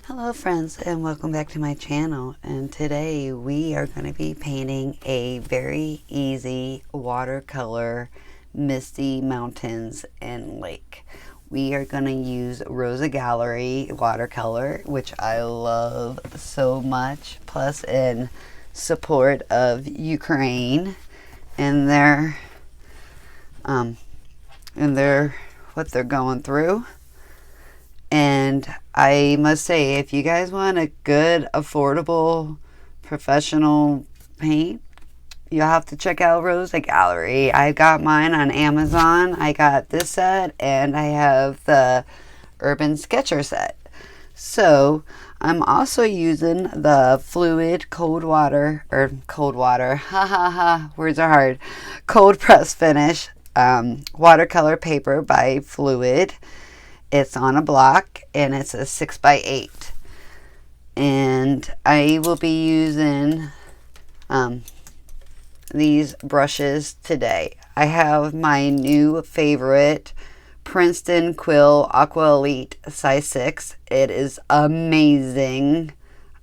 Hello friends, and welcome back to my channel. And today we are going to be painting a very easy watercolor Misty mountains and lake. We are going to use Rosa Gallery watercolor, which I love so much, plus in support of Ukraine and their what they're going through. And I must say, if you guys want a good, affordable, professional paint, you'll have to check out Rosa Gallery. I got mine on Amazon. I got this set, and I have the Urban Sketcher set. So I'm also using the Fluid cold water, words are hard, cold press finish watercolor paper by Fluid. It's on a block and it's a 6x8, and I will be using these brushes today. I have my new favorite Princeton Quill Aqua Elite size 6. It is amazing.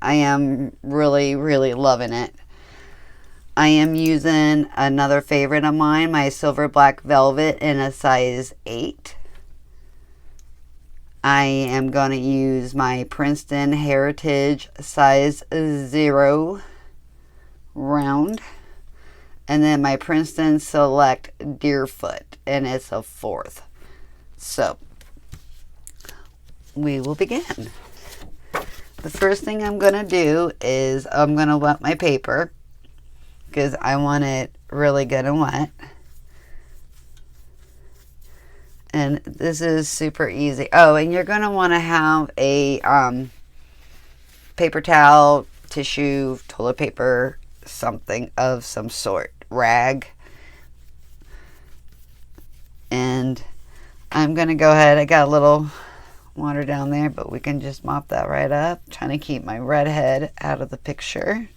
I am really loving it. I am using another favorite of mine, my Silver Black Velvet in a size 8. I am going to use my Princeton Heritage size 0 round. And then my Princeton Select Deerfoot, and it's a 4th. So, we will begin. The first thing I'm going to do is I'm going to wet my paper, because I want it really good and wet. And this is super easy. Oh, and you're going to want to have a paper towel, tissue, toilet paper, something of some sort, rag. And I'm going to go ahead. I got a little water down there, but we can just mop that right up. Trying to keep my red head out of the picture.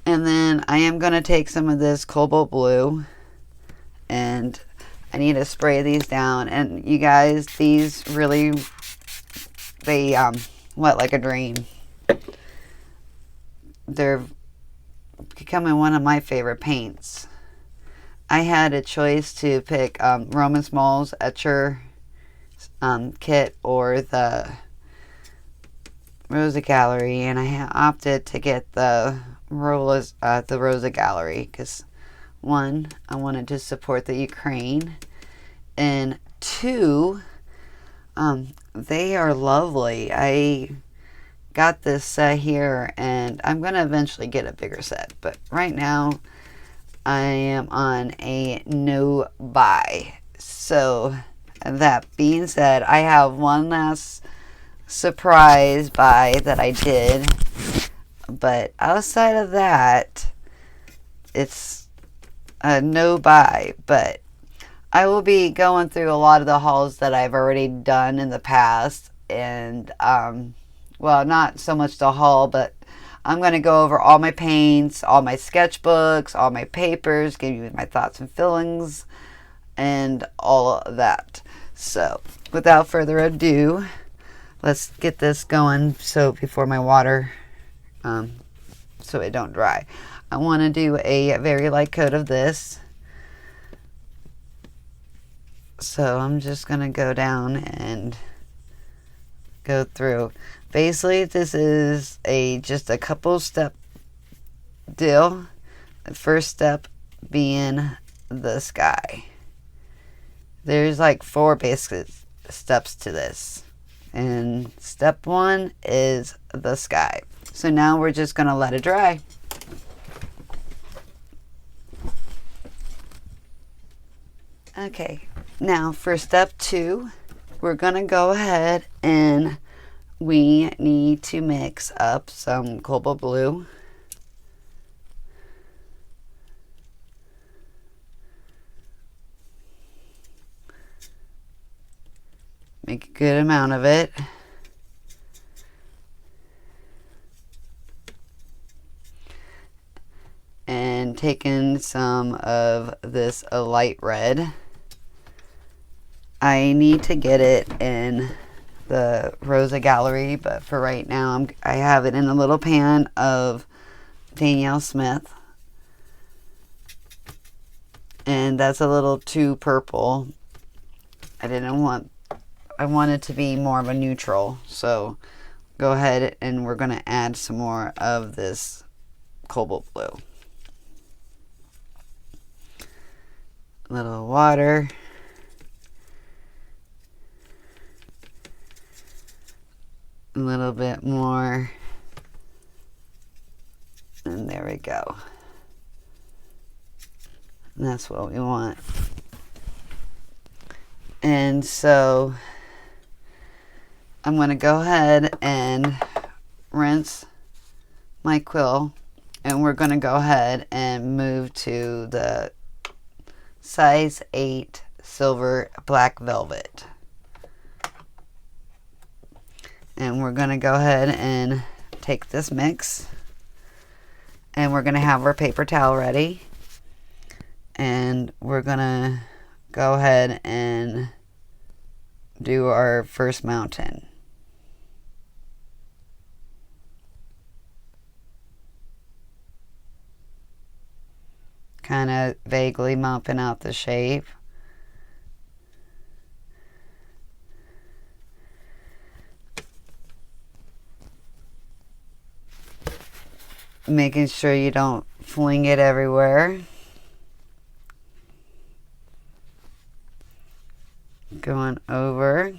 And then I am going to take some of this cobalt blue, and I need to spray these down. And you guys, these really, they wet like a dream. They're becoming one of my favorite paints. I had a choice to pick Roman Smalls Etcher kit or the Rosa Gallery, and I opted to get the Rosa Gallery because, one, I wanted to support the Ukraine, and two, they are lovely. I got this set here, and I'm going to eventually get a bigger set, but right now I am on a no buy. So that being said, I have one last surprise buy that I did, but outside of that, it's a no buy. But I will be going through a lot of the hauls that I've already done in the past, and well, not so much the haul, but I'm going to go over all my paints, all my sketchbooks, all my papers, give you my thoughts and feelings, and all of that. So without further ado, let's get this going. So before my water, so it don't dry, I want to do a very light coat of this. So I'm just going to go down and go through. Basically, this is just a couple step deal. The first step being the sky. There's like 4 basic steps to this. And step 1 is the sky. So now we're just going to let it dry. Okay, now for step 2, we're going to go ahead and we need to mix up some cobalt blue. Make a good amount of it. And taking some of this light red. I need to get it in the Rosa Gallery, but for right now I have it in a little pan of Danielle Smith, and that's a little too purple. I want it to be more of a neutral, so go ahead and we're going to add some more of this cobalt blue. A little water. A little bit more. And there we go. And that's what we want. And so I'm going to go ahead and rinse my quill, and we're going to go ahead and move to the size 8 silver black velvet. And we're going to go ahead and take this mix, and we're going to have our paper towel ready, and we're going to go ahead and do our first mountain. Kind of vaguely mapping out the shape. Making sure you don't fling it everywhere. Going over.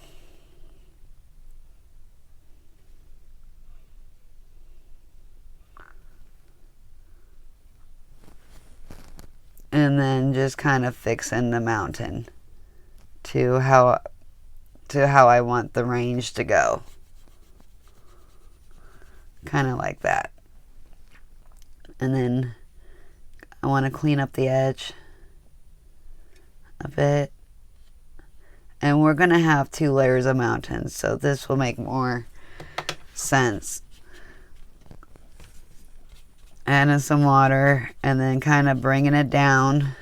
And then just kind of fixing the mountain to how I want the range to go. Kind of like that. And then I want to clean up the edge a bit. And we're going to have 2 layers of mountains, so this will make more sense. Adding some water and then kind of bringing it down.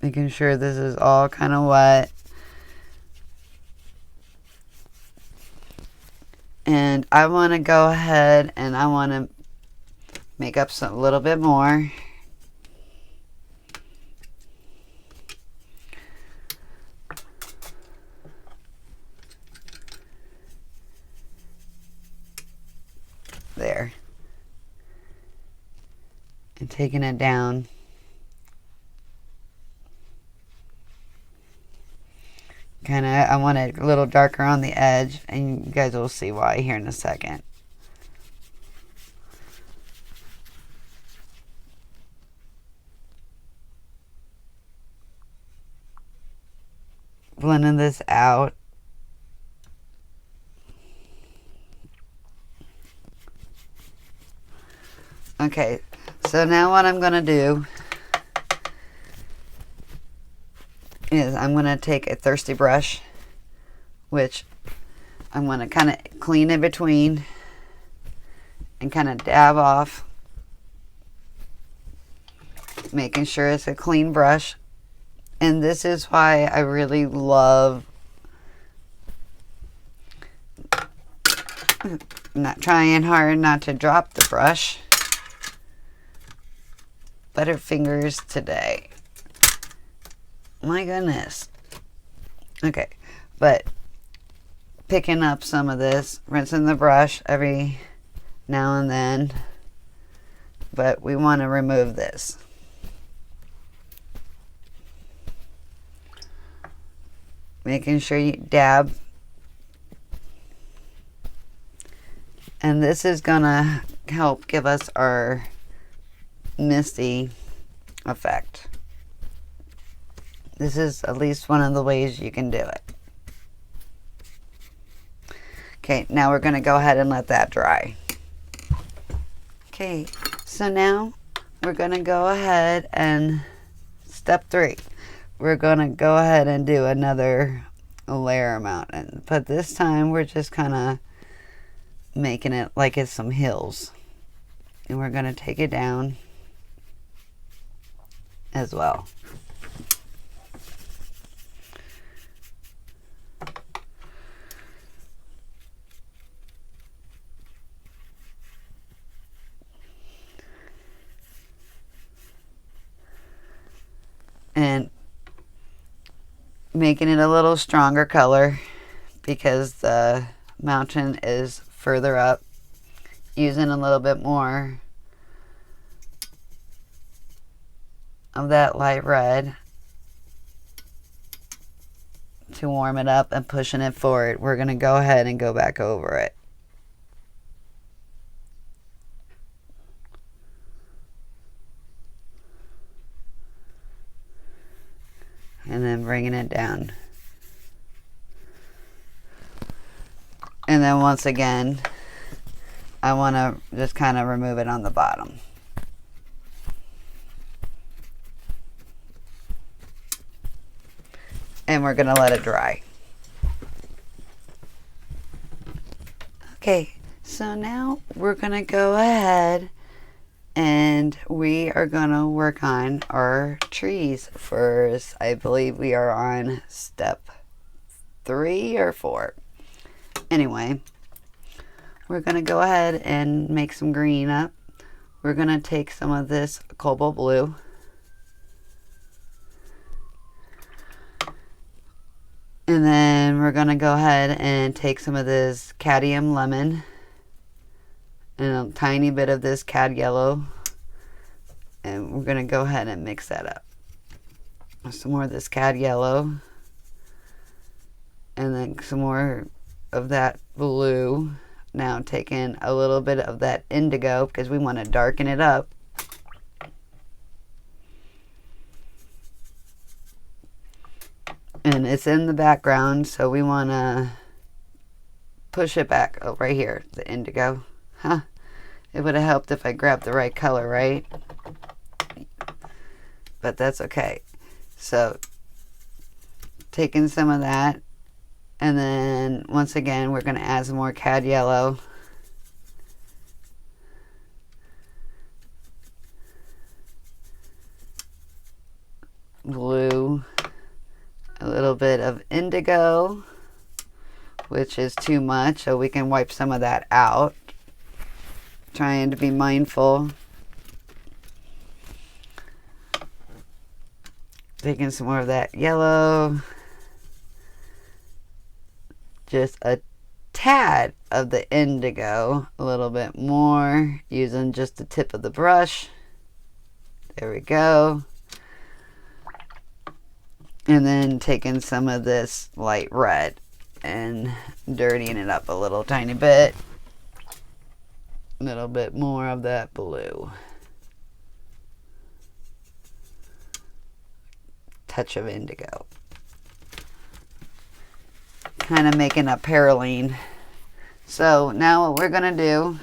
Making sure this is all kind of wet. And I want to go ahead and I want to make up a little bit more. There. And taking it down. I want it a little darker on the edge, and you guys will see why here in a second. Blending this out. Okay, so now what I'm going to do is I'm going to take a thirsty brush, which I'm going to kind of clean in between and kind of dab off, making sure it's a clean brush. And this is why I really love not trying hard not to drop the brush. Butterfingers today. My goodness. Okay, but picking up some of this, rinsing the brush every now and then, but we want to remove this. Making sure you dab. And this is gonna help give us our misty effect. This is at least one of the ways you can do it. Okay, now we're going to go ahead and let that dry. Okay, so now we're going to go ahead and step 3. We're going to go ahead and do another a layer mountain. But this time we're just kind of making it like it's some hills. And we're going to take it down as well. And making it a little stronger color because the mountain is further up. Using a little bit more of that light red to warm it up and pushing it forward. We're going to go ahead and go back over it. And then bringing it down. And then once again, I want to just kind of remove it on the bottom. And we're going to let it dry. Okay, so now we're going to go ahead and we are going to work on our trees first. I believe we are on step 3 or 4. Anyway, we're going to go ahead and make some green up. We're going to take some of this cobalt blue. And then we're going to go ahead and take some of this cadmium lemon and a tiny bit of this cad yellow. And we're going to go ahead and mix that up. Some more of this cad yellow. And then some more of that blue. Now taking a little bit of that indigo because we want to darken it up. And it's in the background, so we want to push it back. Oh, right here, the indigo. Huh? It would have helped if I grabbed the right color, right? But that's okay. So, taking some of that. And then, once again, we're going to add some more cad yellow. Blue. A little bit of indigo, which is too much, so we can wipe some of that out. Trying to be mindful. Taking some more of that yellow. Just a tad of the indigo, a little bit more, using just the tip of the brush. There we go. And then taking some of this light red and dirtying it up a little tiny bit. A little bit more of that blue. Touch of indigo. Kind of making a paraline. So now what we're going to do,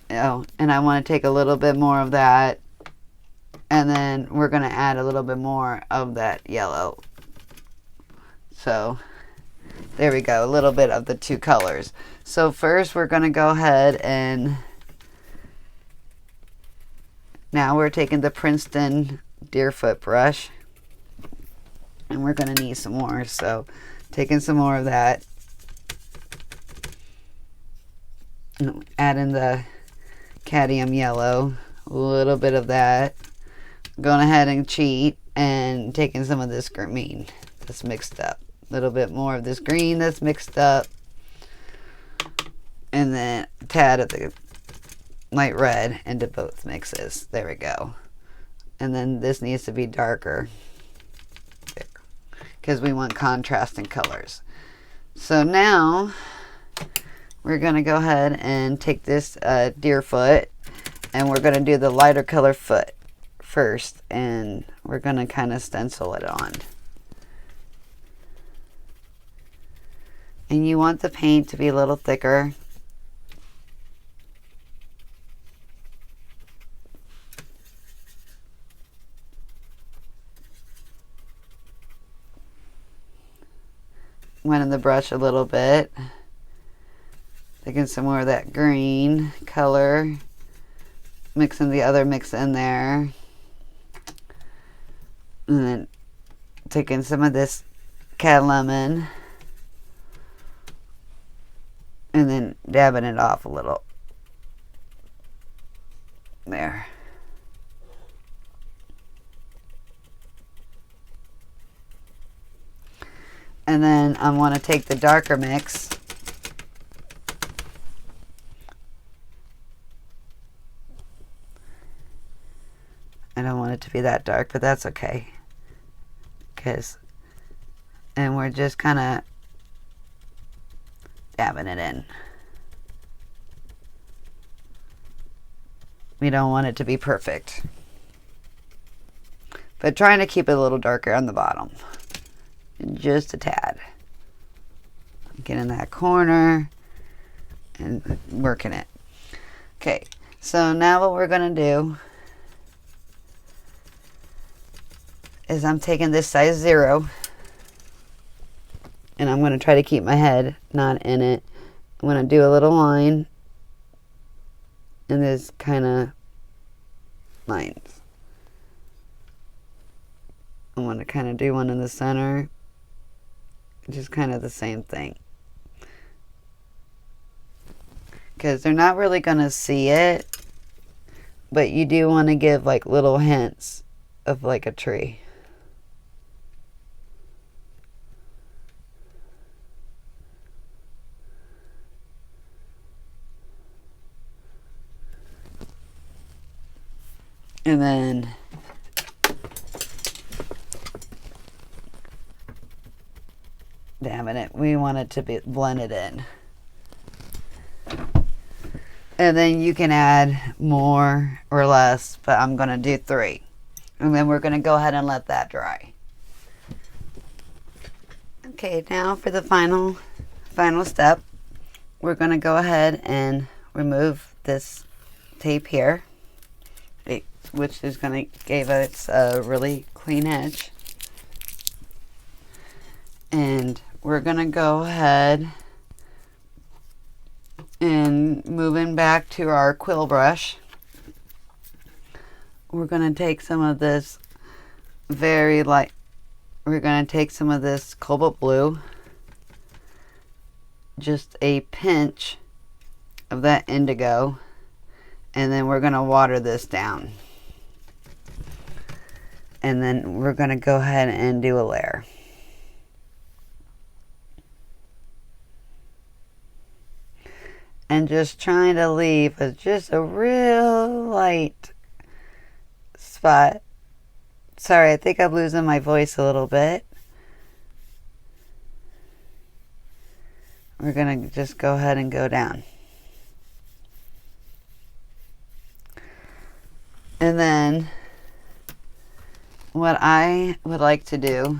and I want to take a little bit more of that. And then we're going to add a little bit more of that yellow. So there we go, a little bit of the two colors. So first we're going to go ahead and now we're taking the Princeton Deerfoot brush. And we're going to need some more. So taking some more of that. Adding the cadmium yellow. A little bit of that. Going ahead and cheat and taking some of this green that's mixed up. A little bit more of this green that's mixed up. And then a tad of the light red into both mixes. There we go. And then this needs to be darker because we want contrasting colors. So now we're going to go ahead and take this Deerfoot and we're going to do the lighter color foot first, and we're going to kind of stencil it on. And you want the paint to be a little thicker. wet in the brush a little bit. Taking some more of that green color. Mixing the other mix in there. And then taking some of this cat lemon. And then dabbing it off a little. There. And then I want to take the darker mix. I don't want it to be that dark, but that's okay. And we're just kind of dabbing it in. We don't want it to be perfect. But trying to keep it a little darker on the bottom. Just a tad. Get in that corner and working it. Okay, so now what we're going to do is I'm taking this size 0 and I'm going to try to keep my head not in it. I'm going to do a little line in this kind of lines. I want to kind of do one in the center. Just kind of the same thing. Because they're not really going to see it. But you do want to give like little hints of like a tree. And then damn it, we want it to be blended in. And then you can add more or less, but I'm going to do 3. And then we're going to go ahead and let that dry. Okay, now for the final step, we're going to go ahead and remove this tape here, which is going to give it a really clean edge. And we're going to go ahead and moving back to our quill brush. We're going to take some of this we're going to take some of this cobalt blue, just a pinch of that indigo, and then we're going to water this down. And then we're going to go ahead and do a layer. And just trying to leave just a real light spot. Sorry, I think I'm losing my voice a little bit. We're going to just go ahead and go down. And then what I would like to do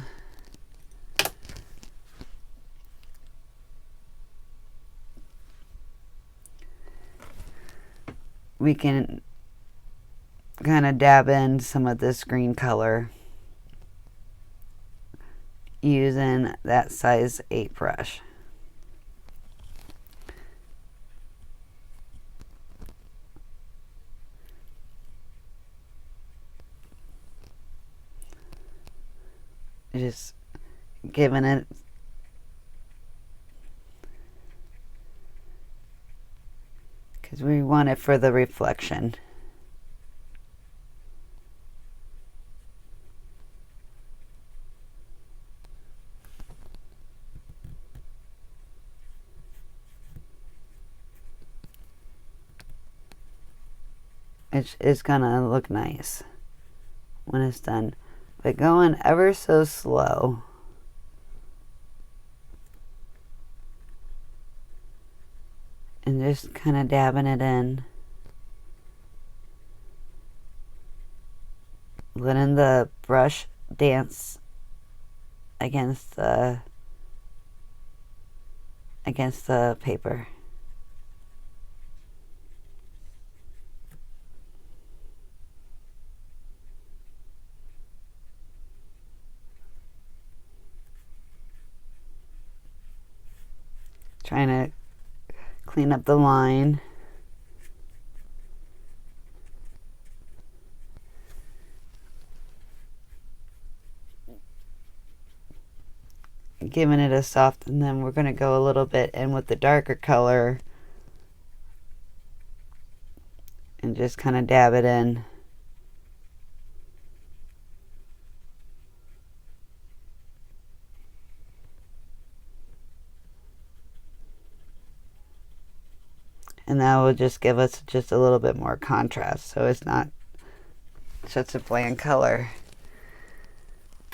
we can kind of dab in some of this green color using that size 8 brush. Just giving it because we want it for the reflection. It's gonna look nice when it's done, but going ever so slow. And just kind of dabbing it in. Letting the brush dance against the paper. Trying to clean up the line. Giving it a soft, and then we're going to go a little bit in with the darker color and just kind of dab it in. And that will just give us just a little bit more contrast, so it's not such a bland color.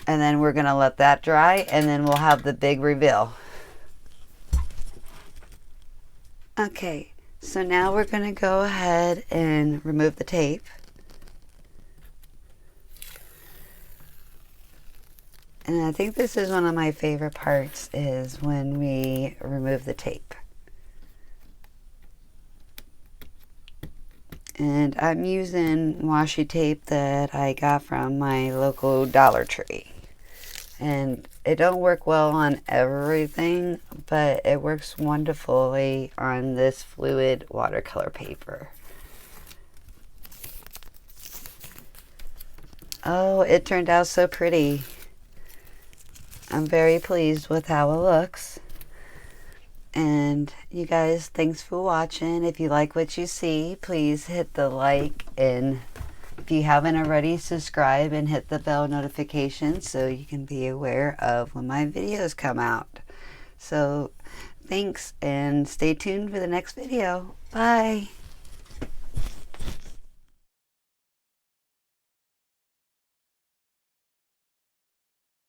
And then we're going to let that dry, and then we'll have the big reveal. Okay, so now we're going to go ahead and remove the tape. And I think this is one of my favorite parts, is when we remove the tape. And I'm using washi tape that I got from my local Dollar Tree. And it don't work well on everything, but it works wonderfully on this fluid watercolor paper. Oh, it turned out so pretty. I'm very pleased with how it looks. And you guys, thanks for watching. If you like what you see, please hit the like, and if you haven't already, subscribe and hit the bell notification so you can be aware of when my videos come out. So thanks, and stay tuned for the next video. Bye.